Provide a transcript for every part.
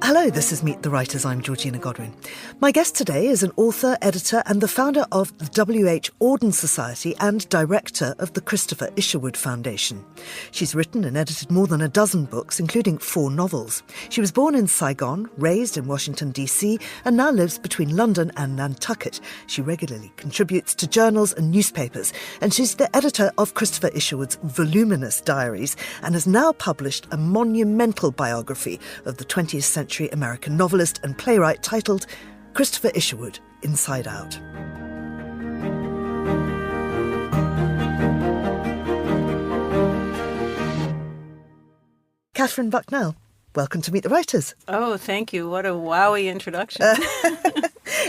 Hello, this is Meet the Writers. I'm Georgina Godwin. My guest today is an author, editor and the founder of the W.H. Auden Society and director of the Christopher Isherwood Foundation. She's written and edited more than a dozen books, including 4 novels. She was born in Saigon, raised in Washington, D.C. and now lives between London and Nantucket. She regularly contributes to journals and newspapers, and she's the editor of Christopher Isherwood's voluminous diaries and has now published a monumental biography of the 20th-century American novelist and playwright titled Christopher Isherwood, Inside Out. Katherine Bucknell, welcome to Meet the Writers. Oh, thank you. What a wowie introduction.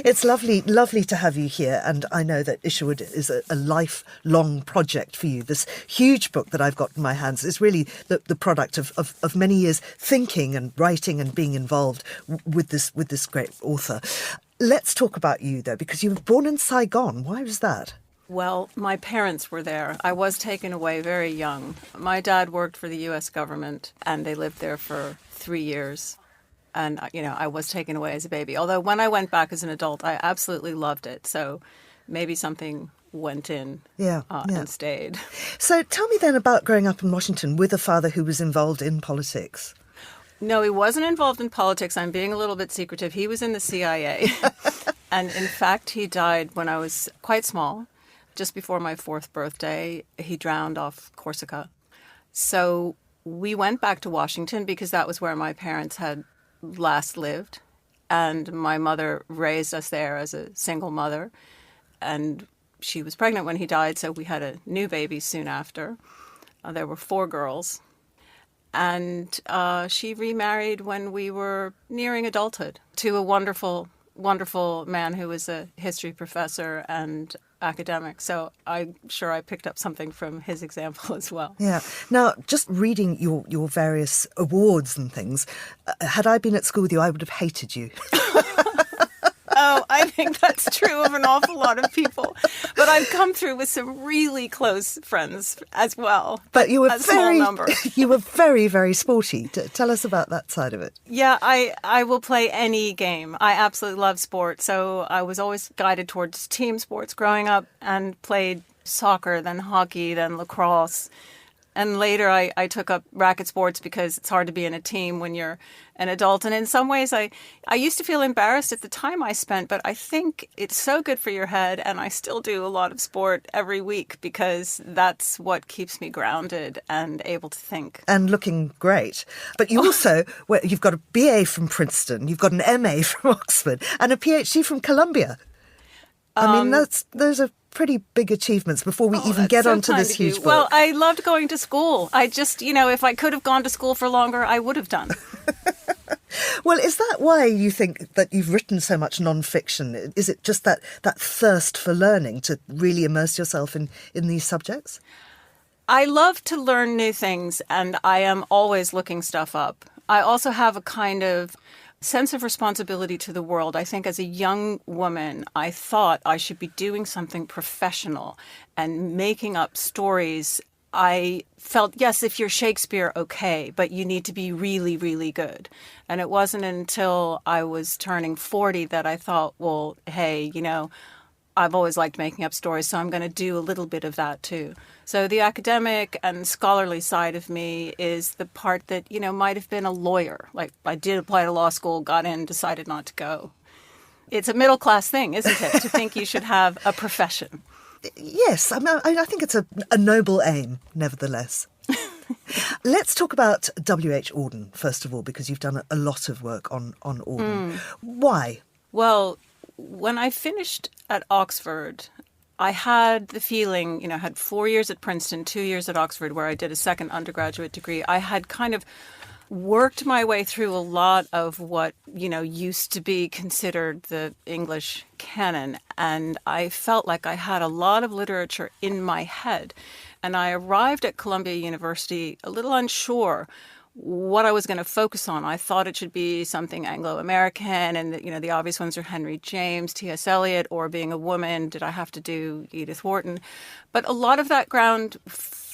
It's lovely to have you here, and I know that Isherwood is a lifelong project for you. This huge book that I've got in my hands is really the product of many years thinking and writing and being involved with this great author. Let's talk about you, though, because you were born in Saigon. Why was that? Well, my parents were there. I was taken away very young. My dad worked for the U.S. government, and they lived there for 3 years. And, I was taken away as a baby. Although when I went back as an adult, I absolutely loved it. So maybe something went in and stayed. So tell me then about growing up in Washington with a father who was involved in politics. No, he wasn't involved in politics. I'm being a little bit secretive. He was in the CIA. And in fact, he died when I was quite small. Just before my 4th birthday, he drowned off Corsica. So we went back to Washington because that was where my parents had last lived, and my mother raised us there as a single mother, and she was pregnant when he died, so we had a new baby soon after. There were 4 girls, and she remarried when we were nearing adulthood to a wonderful man who was a history professor and academic. So I'm sure I picked up something from his example as well. Yeah. Now, just reading your various awards and things, had I been at school with you, I would have hated you. Oh, I think that's true of an awful lot of people. But I've come through with some really close friends as well. But you were you were very, very sporty. Tell us about that side of it. Yeah, I will play any game. I absolutely love sport. So I was always guided towards team sports growing up and played soccer, then hockey, then lacrosse. And later I took up racket sports because it's hard to be in a team when you're an adult. And in some ways, I used to feel embarrassed at the time I spent, but I think it's so good for your head. And I still do a lot of sport every week because that's what keeps me grounded and able to think. And looking great. But you also, you've got a BA from Princeton, you've got an MA from Oxford and a PhD from Columbia. I mean, those are pretty big achievements before we even get onto this huge book. Well, I loved going to school. I just, if I could have gone to school for longer, I would have done. Well, is that why you think that you've written so much non-fiction? Is it just that thirst for learning to really immerse yourself in these subjects? I love to learn new things, and I am always looking stuff up. I also have a kind of sense of responsibility to the world. I think as a young woman, I thought I should be doing something professional and making up stories. I felt, yes, if you're Shakespeare, okay, but you need to be really, really good. And it wasn't until I was turning 40 that I thought, well, hey, I've always liked making up stories, so I'm going to do a little bit of that too. So the academic and scholarly side of me is the part that, might have been a lawyer. Like I did apply to law school, got in, decided not to go. It's a middle class thing, isn't it, to think you should have a profession? Yes, I think it's a noble aim, nevertheless. Let's talk about W.H. Auden, first of all, because you've done a lot of work on Auden. Why? Well, when I finished at Oxford, I had the feeling, I had 4 years at Princeton, 2 years at Oxford, where I did a second undergraduate degree. I had kind of worked my way through a lot of what, used to be considered the English canon. And I felt like I had a lot of literature in my head. And I arrived at Columbia University a little unsure what I was going to focus on. I thought it should be something Anglo-American, and the obvious ones are Henry James, T.S. Eliot, or being a woman, did I have to do Edith Wharton? But a lot of that ground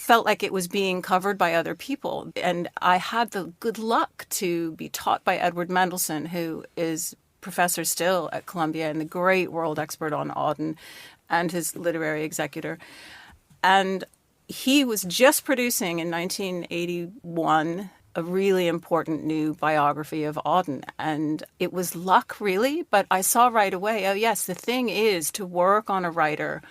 felt like it was being covered by other people. And I had the good luck to be taught by Edward Mendelsohn, who is professor still at Columbia and the great world expert on Auden and his literary executor. And he was just producing in 1981 a really important new biography of Auden. And it was luck, really, but I saw right away, oh, yes, the thing is to work on a writer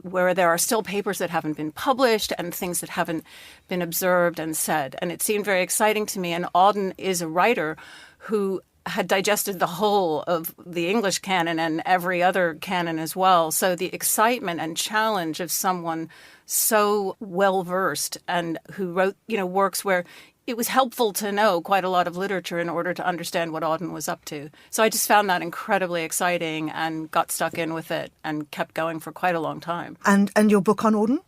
where there are still papers that haven't been published and things that haven't been observed and said. And it seemed very exciting to me. And Auden is a writer who had digested the whole of the English canon and every other canon as well. So the excitement and challenge of someone so well-versed and who wrote, works where it was helpful to know quite a lot of literature in order to understand what Auden was up to. So I just found that incredibly exciting and got stuck in with it and kept going for quite a long time. And your book on Auden?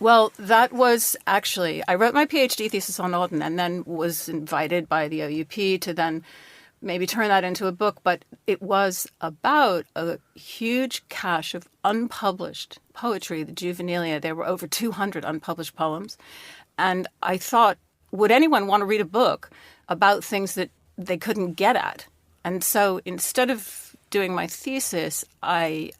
Well, that was actually, I wrote my PhD thesis on Auden and then was invited by the OUP to then maybe turn that into a book. But it was about a huge cache of unpublished poetry, the juvenilia. There were over 200 unpublished poems. And I thought, would anyone want to read a book about things that they couldn't get at? And so instead of doing my thesis, I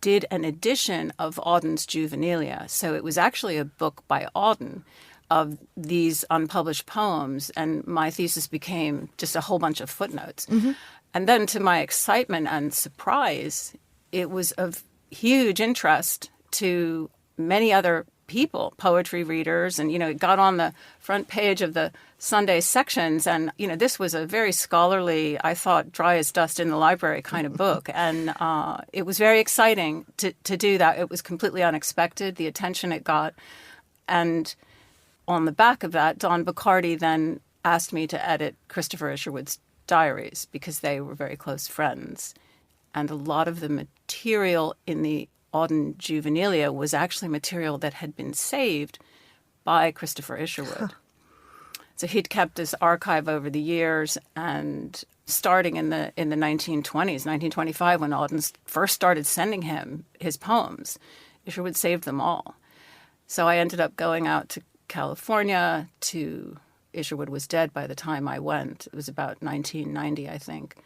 did an edition of Auden's Juvenilia. So it was actually a book by Auden of these unpublished poems. And my thesis became just a whole bunch of footnotes. Mm-hmm. And then to my excitement and surprise, it was of huge interest to many other people, poetry readers, and, it got on the front page of the Sunday sections. And, this was a very scholarly, I thought, dry as dust in the library kind of book. And it was very exciting to do that. It was completely unexpected, the attention it got. And on the back of that, Don Bacardi then asked me to edit Christopher Isherwood's diaries because they were very close friends. And a lot of the material in the Auden Juvenilia was actually material that had been saved by Christopher Isherwood. Huh. So he'd kept this archive over the years, and starting in the 1920s, 1925, when Auden first started sending him his poems, Isherwood saved them all. So I ended up going out to California Isherwood was dead by the time I went. It was about 1990, I think.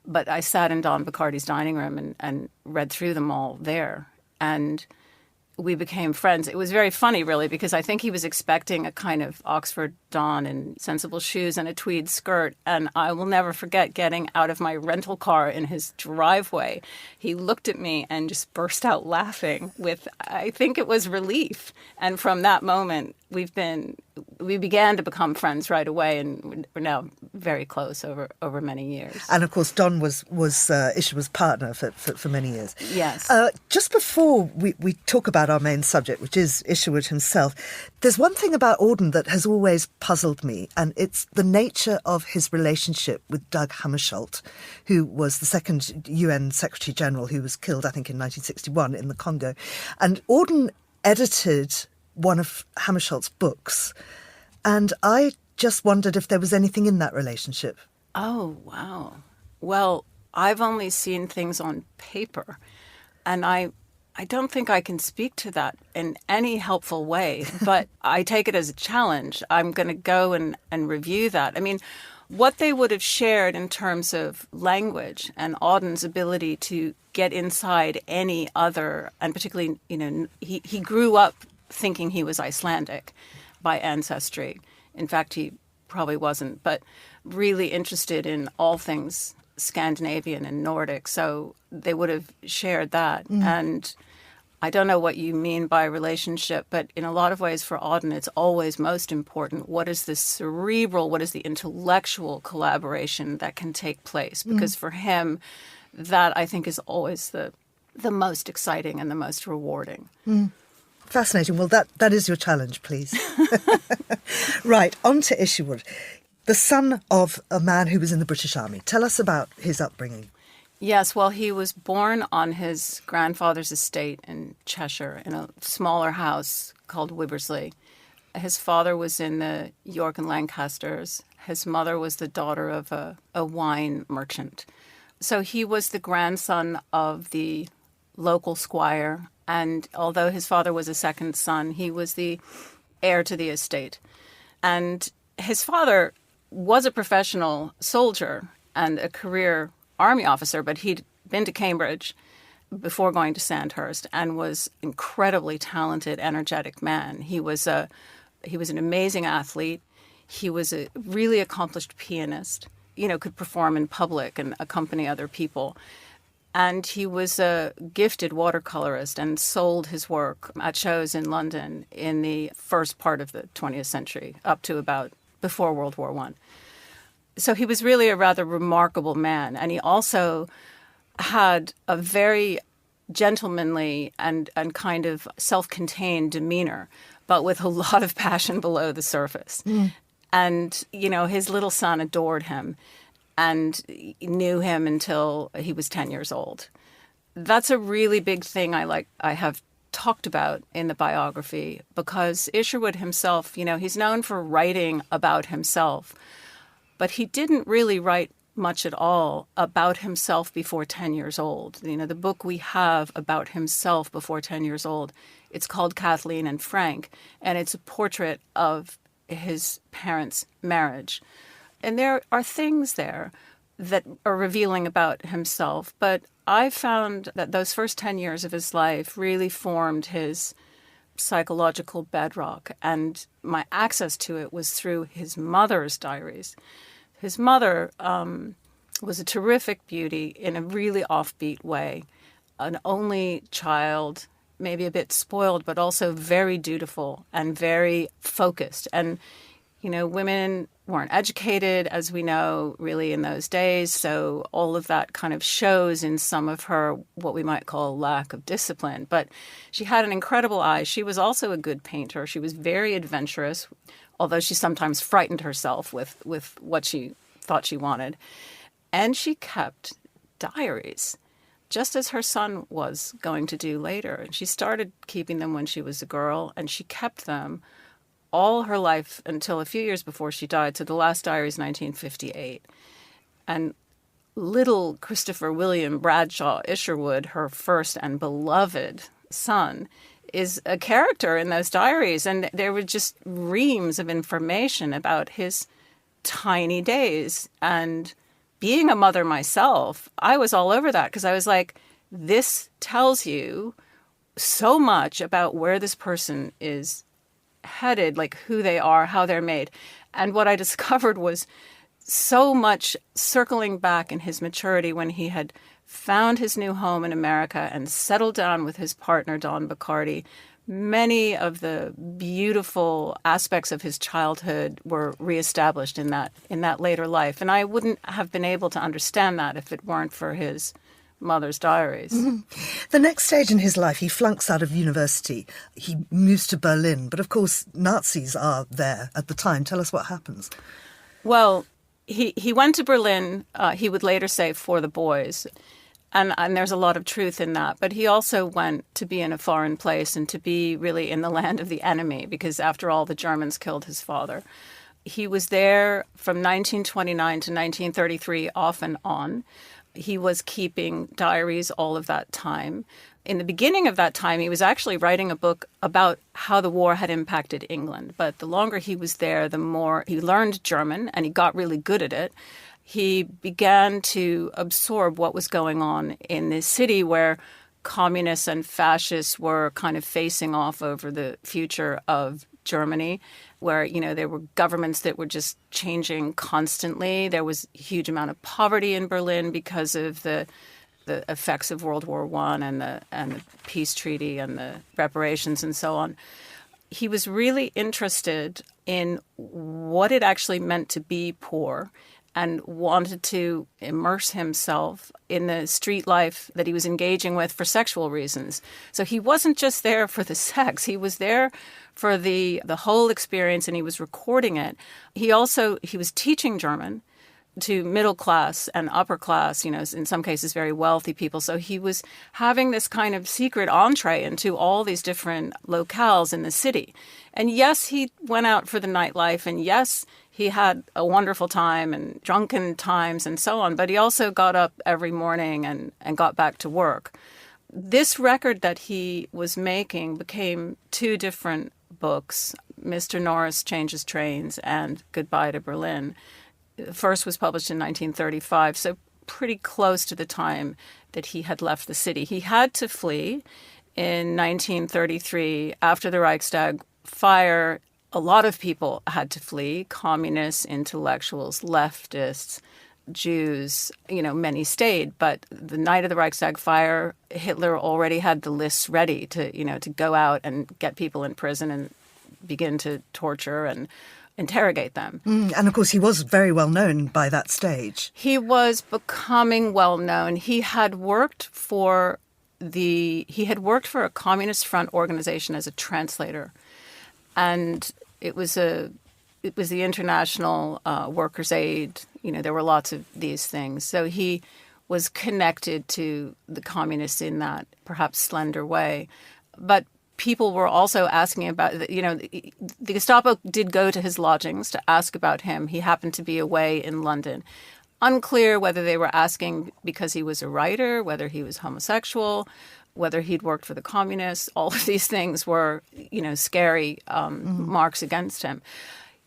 But I sat in Don Bacardi's dining room and read through them all there. And we became friends. It was very funny, really, because I think he was expecting a kind of Oxford Don in sensible shoes and a tweed skirt. And I will never forget getting out of my rental car in his driveway. He looked at me and just burst out laughing with, I think it was relief. And from that moment, we began to become friends right away, and we're now very close over many years. And of course, Don was Isherwood's partner for many years. Yes. Just before we talk about our main subject, which is Isherwood himself, there's one thing about Auden that has always puzzled me, and it's the nature of his relationship with Dag Hammarskjöld, who was the second UN Secretary General who was killed, I think, in 1961 in the Congo. And Auden edited one of Hammarskjöld's books, and I just wondered if there was anything in that relationship. Oh, wow. Well, I've only seen things on paper, and I don't think I can speak to that in any helpful way, but I take it as a challenge. I'm going to go and review that. I mean, what they would have shared in terms of language and Auden's ability to get inside any other, and particularly, he grew up thinking he was Icelandic by ancestry. In fact, he probably wasn't, but really interested in all things Scandinavian and Nordic. So they would have shared that. Mm. And I don't know what you mean by relationship, but in a lot of ways for Auden, it's always most important. What is the cerebral, what is the intellectual collaboration that can take place? Because for him, that I think is always the most exciting and the most rewarding. Mm. Fascinating. Well, that is your challenge, please. Right, on to Isherwood, the son of a man who was in the British Army. Tell us about his upbringing. Yes, well, he was born on his grandfather's estate in Cheshire in a smaller house called Wibbersley. His father was in the York and Lancasters. His mother was the daughter of a wine merchant. So he was the grandson of the local squire. And although his father was a second son, he was the heir to the estate. And his father was a professional soldier and a career army officer, but he'd been to Cambridge before going to Sandhurst and was incredibly talented, energetic man. He was an amazing athlete. He was a really accomplished pianist, could perform in public and accompany other people. And he was a gifted watercolorist and sold his work at shows in London in the first part of the 20th century, up to about before World War I. So he was really a rather remarkable man. And he also had a very gentlemanly and kind of self-contained demeanor, but with a lot of passion below the surface. And, his little son adored him and knew him until he was 10 years old. That's a really big thing I have talked about in the biography, because Isherwood himself, he's known for writing about himself, but he didn't really write much at all about himself before 10 years old. The book we have about himself before 10 years old, it's called Kathleen and Frank, and it's a portrait of his parents' marriage. And there are things there that are revealing about himself, but I found that those first 10 years of his life really formed his psychological bedrock, and my access to it was through his mother's diaries. His mother was a terrific beauty in a really offbeat way, an only child, maybe a bit spoiled, but also very dutiful and very focused. And, women weren't educated, as we know, really in those days. So all of that kind of shows in some of her, what we might call lack of discipline. But she had an incredible eye. She was also a good painter. She was very adventurous, although she sometimes frightened herself with what she thought she wanted. And she kept diaries, just as her son was going to do later. And she started keeping them when she was a girl, and she kept them all her life until a few years before she died. So the last diary is 1958. And little Christopher William Bradshaw Isherwood, her first and beloved son, is a character in those diaries. And there were just reams of information about his tiny days. And being a mother myself, I was all over that, because I was like, this tells you so much about where this person is headed, like who they are, how they're made. And what I discovered was so much circling back in his maturity when he had found his new home in America and settled down with his partner, Don Bacardi. Many of the beautiful aspects of his childhood were reestablished in that later life. And I wouldn't have been able to understand that if it weren't for his mother's diaries. The next stage in his life, he flunks out of university. He moves to Berlin. But of course, Nazis are there at the time. Tell us what happens. Well, he went to Berlin, he would later say, for the boys. And there's a lot of truth in that. But he also went to be in a foreign place and to be really in the land of the enemy, because after all, the Germans killed his father. He was there from 1929 to 1933, off and on. He was keeping diaries all of that time. In the beginning of that time, he was actually writing a book about how the war had impacted England. But the longer he was there, the more he learned German, and he got really good at it. He began to absorb what was going on in this city where communists and fascists were kind of facing off over the future of Germany, where, there were governments that were just changing constantly. There was a huge amount of poverty in Berlin because of the effects of World War I and the peace treaty and the reparations and so on. He was really interested in what it actually meant to be poor, and wanted to immerse himself in the street life that he was engaging with for sexual reasons. So he wasn't just there for the sex. He was there for the whole experience, and he was recording it. He was teaching German to middle class and upper class, in some cases very wealthy people. So he was having this kind of secret entree into all these different locales in the city. And yes, he went out for the nightlife, and yes, he had a wonderful time and drunken times and so on, but he also got up every morning and got back to work. This record that he was making became two different books, Mr. Norris Changes Trains and Goodbye to Berlin. The first was published in 1935, so pretty close to the time that he had left the city. He had to flee in 1933 after the Reichstag fire. A lot of people had to flee, communists, intellectuals, leftists, Jews, many stayed. But the night of the Reichstag fire, Hitler already had the lists ready to go out and get people in prison and begin to torture and interrogate them. And of course, he was very well known by that stage. He was becoming well known. He had worked for a Communist Front organization as a translator, and it was the International Workers' Aid. There were lots of these things. So he was connected to the communists in that perhaps slender way. But people were also asking about, the Gestapo did go to his lodgings to ask about him. He happened to be away in London. Unclear whether they were asking because he was a writer, whether he was homosexual, whether he'd worked for the communists. All of these things were, scary marks against him.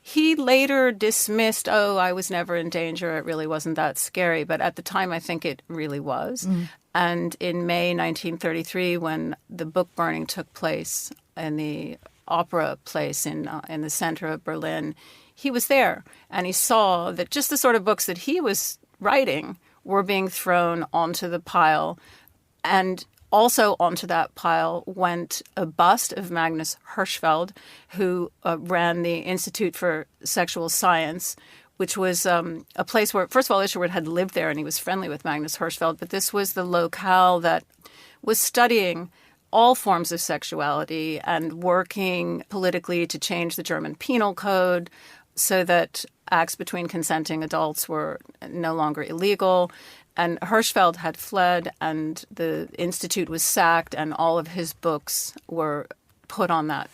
He later dismissed, I was never in danger. It really wasn't that scary. But at the time, I think it really was. And in May 1933, when the book burning took place in the opera place in the center of Berlin, he was there. And he saw that just the sort of books that he was writing were being thrown onto the pile. And also onto that pile went a bust of Magnus Hirschfeld, who ran the Institute for Sexual Science, which was a place where, first of all, Isherwood had lived there and he was friendly with Magnus Hirschfeld, but this was the locale that was studying all forms of sexuality and working politically to change the German penal code so that acts between consenting adults were no longer illegal. And Hirschfeld had fled and the institute was sacked and all of his books were put on that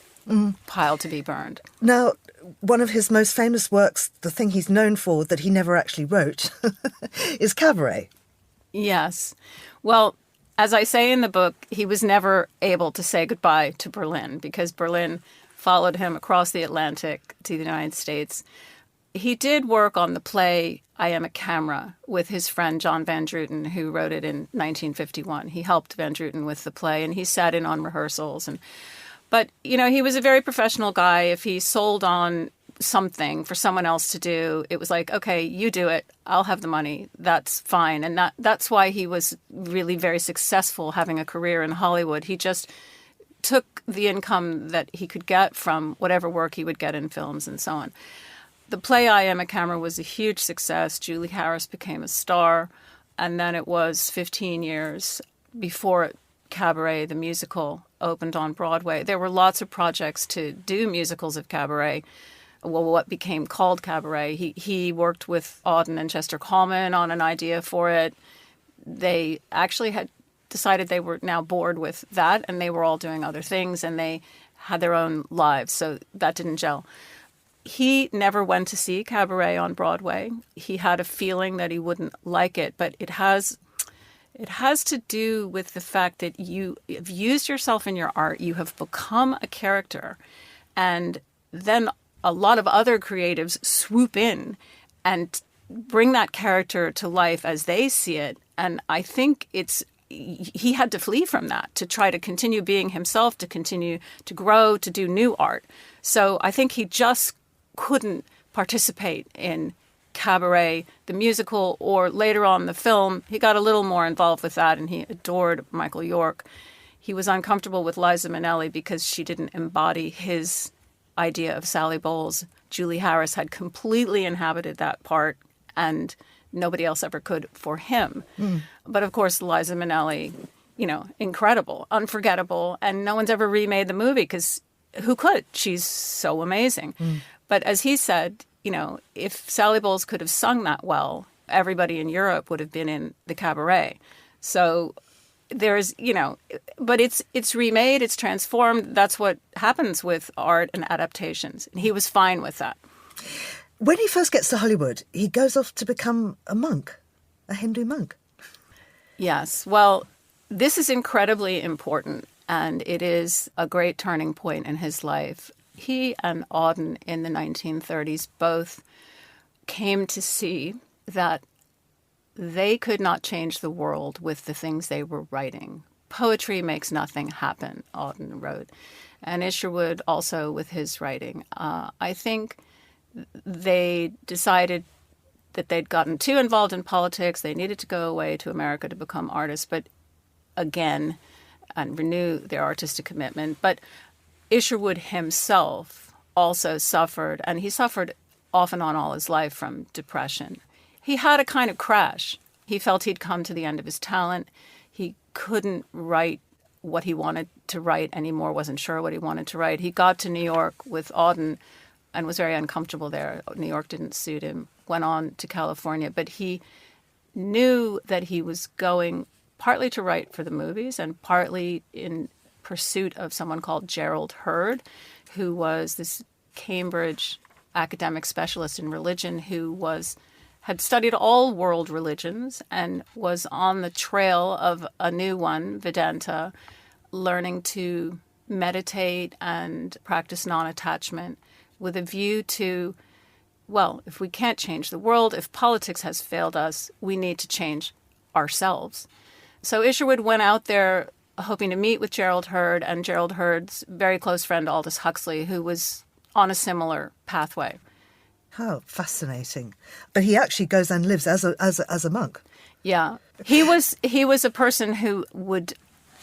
pile to be burned. Now, one of his most famous works, the thing he's known for that he never actually wrote, is Cabaret. Yes. Well, as I say in the book, he was never able to say goodbye to Berlin because Berlin followed him across the Atlantic to the United States. He did work on the play I Am a Camera with his friend John Van Druten, who wrote it in 1951. He helped Van Druten with the play, and he sat in on rehearsals. But he was a very professional guy. If he sold on something for someone else to do, it was like, okay, you do it. I'll have the money. That's fine. And that's why he was really very successful having a career in Hollywood. He just took the income that he could get from whatever work he would get in films and so on. The play I Am a Camera was a huge success. Julie Harris became a star. And then it was 15 years before Cabaret, the musical, opened on Broadway. There were lots of projects to do musicals of Cabaret, what became called Cabaret. He worked with Auden and Chester Coleman on an idea for it. They actually had decided they were now bored with that, and they were all doing other things, and they had their own lives, so that didn't gel. He never went to see Cabaret on Broadway. He had a feeling that he wouldn't like it, but it has to do with the fact that you have used yourself in your art, you have become a character, and then a lot of other creatives swoop in and bring that character to life as they see it. And I think he had to flee from that to try to continue being himself, to continue to grow, to do new art. So I think he just couldn't participate in Cabaret, the musical, or later on the film. He got a little more involved with that, and he adored Michael York. He was uncomfortable with Liza Minnelli because she didn't embody his idea of Sally Bowles. Julie Harris had completely inhabited that part, and nobody else ever could for him. But of course, Liza Minnelli, incredible, unforgettable, and no one's ever remade the movie because who could? She's so amazing. But as he said, if Sally Bowles could have sung that well, everybody in Europe would have been in the Cabaret. So there's, but it's remade, it's transformed. That's what happens with art and adaptations. And he was fine with that. When he first gets to Hollywood, he goes off to become a monk, a Hindu monk. Yes. Well, this is incredibly important, and it is a great turning point in his life. He and Auden in the 1930s both came to see that they could not change the world with the things they were writing. Poetry makes nothing happen, Auden wrote, and Isherwood also with his writing. I think they decided that they'd gotten too involved in politics. They needed to go away to America to become artists, but again, and renew their artistic commitment. But Isherwood himself also suffered, and he suffered off and on all his life from depression. He had a kind of crash. He felt he'd come to the end of his talent. He couldn't write what he wanted to write anymore, wasn't sure what he wanted to write. He got to New York with Auden and was very uncomfortable there. New York didn't suit him, went on to California. But he knew that he was going partly to write for the movies and partly in pursuit of someone called Gerald Hurd, who was this Cambridge academic specialist in religion who had studied all world religions and was on the trail of a new one, Vedanta, learning to meditate and practice non-attachment with a view to, well, if we can't change the world, if politics has failed us, we need to change ourselves. So Isherwood went out there hoping to meet with Gerald Hurd and Gerald Hurd's very close friend Aldous Huxley, who was on a similar pathway. How fascinating. But he actually goes and lives as a monk. Yeah. He was a person who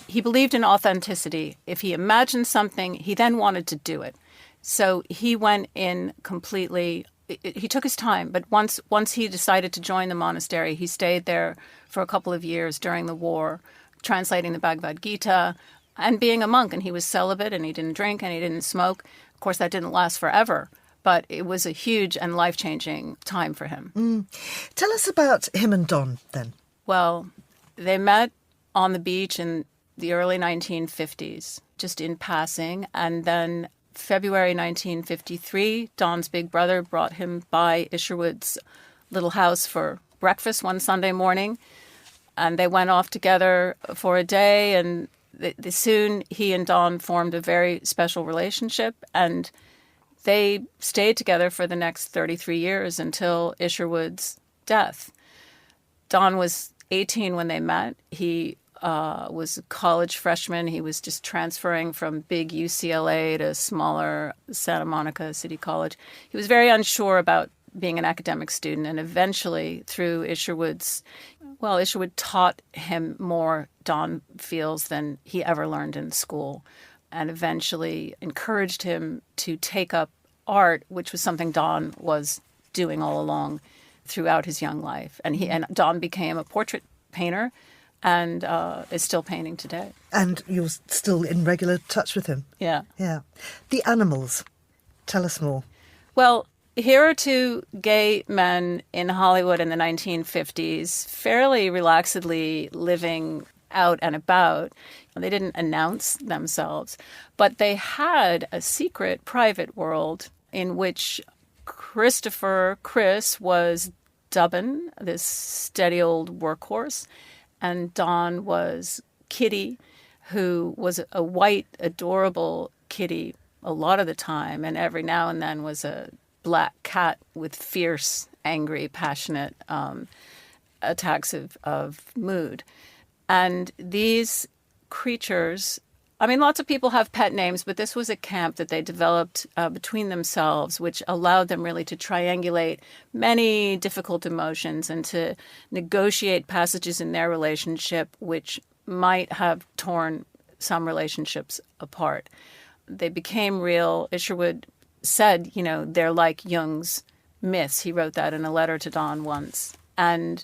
he believed in authenticity. If he imagined something, he then wanted to do it. So he went in completely, he took his time, but once he decided to join the monastery, he stayed there for a couple of years during the war, translating the Bhagavad Gita and being a monk. And he was celibate and he didn't drink and he didn't smoke. Of course, that didn't last forever, but it was a huge and life-changing time for him. Tell us about him and Don, then. Well, they met on the beach in the early 1950s, just in passing. And then February 1953, Don's big brother brought him by Isherwood's little house for breakfast one Sunday morning. And they went off together for a day. And soon he and Don formed a very special relationship. And they stayed together for the next 33 years until Isherwood's death. Don was 18 when they met. He was a college freshman. He was just transferring from big UCLA to smaller Santa Monica City College. He was very unsure about being an academic student, and eventually through Isherwood taught him more, Don feels, than he ever learned in school, and eventually encouraged him to take up art, which was something Don was doing all along throughout his young life. And Don became a portrait painter and is still painting today. And you're still in regular touch with him? Yeah. Yeah. The animals. Tell us more. Well, here are two gay men in Hollywood in the 1950s, fairly relaxedly living out and about. They didn't announce themselves, but they had a secret private world in which Chris was Dubbin, this steady old workhorse, and Don was Kitty, who was a white, adorable kitty a lot of the time, and every now and then was a black cat with fierce, angry, passionate attacks of mood. And these creatures, I mean, lots of people have pet names, but this was a camp that they developed between themselves, which allowed them really to triangulate many difficult emotions and to negotiate passages in their relationship which might have torn some relationships apart. They became real. Isherwood said, they're like Jung's myths. He wrote that in a letter to Don once. And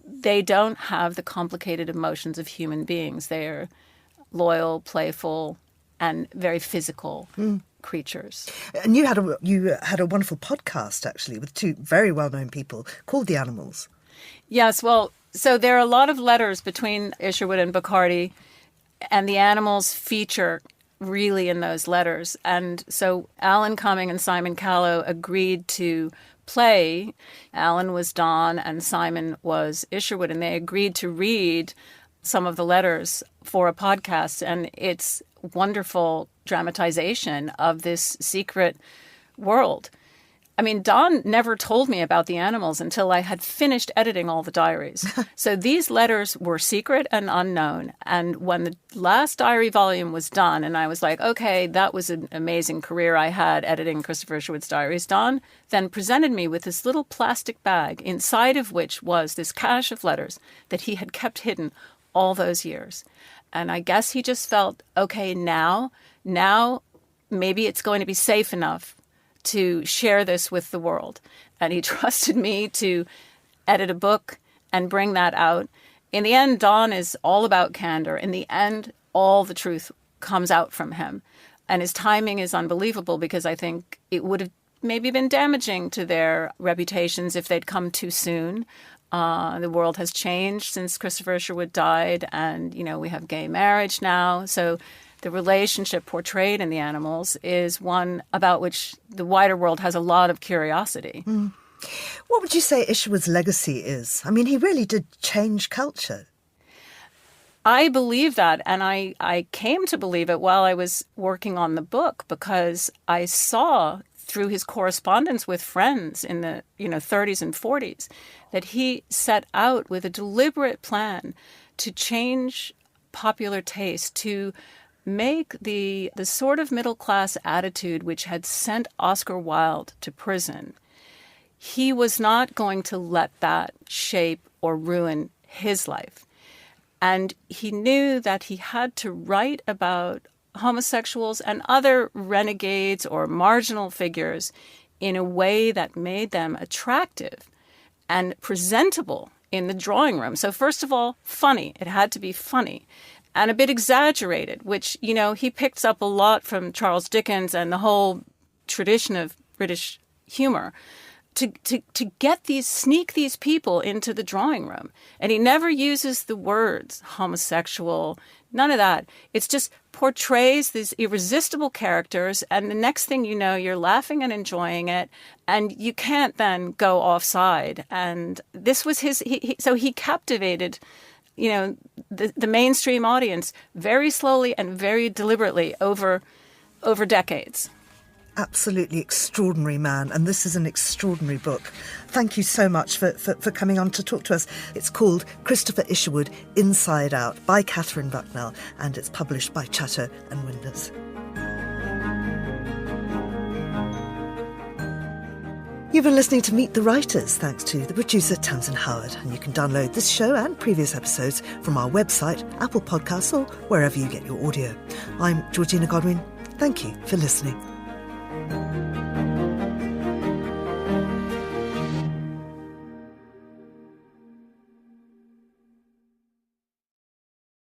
they don't have the complicated emotions of human beings. They are loyal, playful, and very physical creatures. And you had a wonderful podcast, actually, with two very well-known people called The Animals. Yes, well, so there are a lot of letters between Isherwood and Bacardi, and the animals feature really in those letters. And so Alan Cumming and Simon Callow agreed to play. Alan was Don and Simon was Isherwood, and they agreed to read some of the letters for a podcast. And it's wonderful dramatization of this secret world. I mean, Don never told me about the animals until I had finished editing all the diaries. So these letters were secret and unknown. And when the last diary volume was done, and I was like, okay, that was an amazing career I had editing Christopher Isherwood's diaries, Don then presented me with this little plastic bag, inside of which was this cache of letters that he had kept hidden all those years. And I guess he just felt, okay, now maybe it's going to be safe enough to share this with the world. And he trusted me to edit a book and bring that out. In the end, Don is all about candor. In the end, all the truth comes out from him. And his timing is unbelievable, because I think it would have maybe been damaging to their reputations if they'd come too soon. The world has changed since Christopher Isherwood died, and, we have gay marriage now. So the relationship portrayed in the animals is one about which the wider world has a lot of curiosity. Mm. What would you say Isherwood's legacy is? I mean, he really did change culture. I believe that, and I came to believe it while I was working on the book, because I saw through his correspondence with friends in the 30s and 40s that he set out with a deliberate plan to change popular taste, to make the sort of middle-class attitude which had sent Oscar Wilde to prison. He was not going to let that shape or ruin his life. And he knew that he had to write about homosexuals and other renegades or marginal figures in a way that made them attractive and presentable in the drawing room. So first of all, funny. It had to be funny. And a bit exaggerated, which, he picks up a lot from Charles Dickens and the whole tradition of British humor to sneak these people into the drawing room. And he never uses the words homosexual, none of that. It's just portrays these irresistible characters, and the next thing you know, you're laughing and enjoying it, and you can't then go offside. And this was so he captivated the mainstream audience very slowly and very deliberately over decades. Absolutely extraordinary man, and this is an extraordinary book. Thank you so much for coming on to talk to us. It's called Christopher Isherwood, Inside Out, by Katherine Bucknell, and it's published by Chatto and Windus. You've been listening to Meet the Writers, thanks to the producer Tamsin Howard, and you can download this show and previous episodes from our website, Apple Podcasts, or wherever you get your audio. I'm Georgina Godwin. Thank you for listening.